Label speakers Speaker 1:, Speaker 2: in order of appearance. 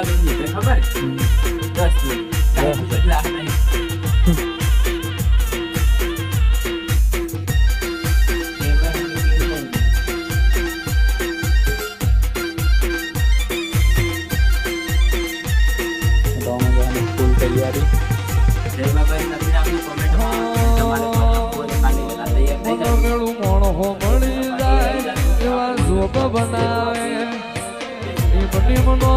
Speaker 1: વાગે નીકળે ખબર 10 મિનિટ કેટલા
Speaker 2: તૈયારી
Speaker 1: જય બાબા નથી આપની કોમેન્ટમાં તમારે
Speaker 2: મેળું મોણો મળી જાય એવા શોભ બનાવે એ બની મનો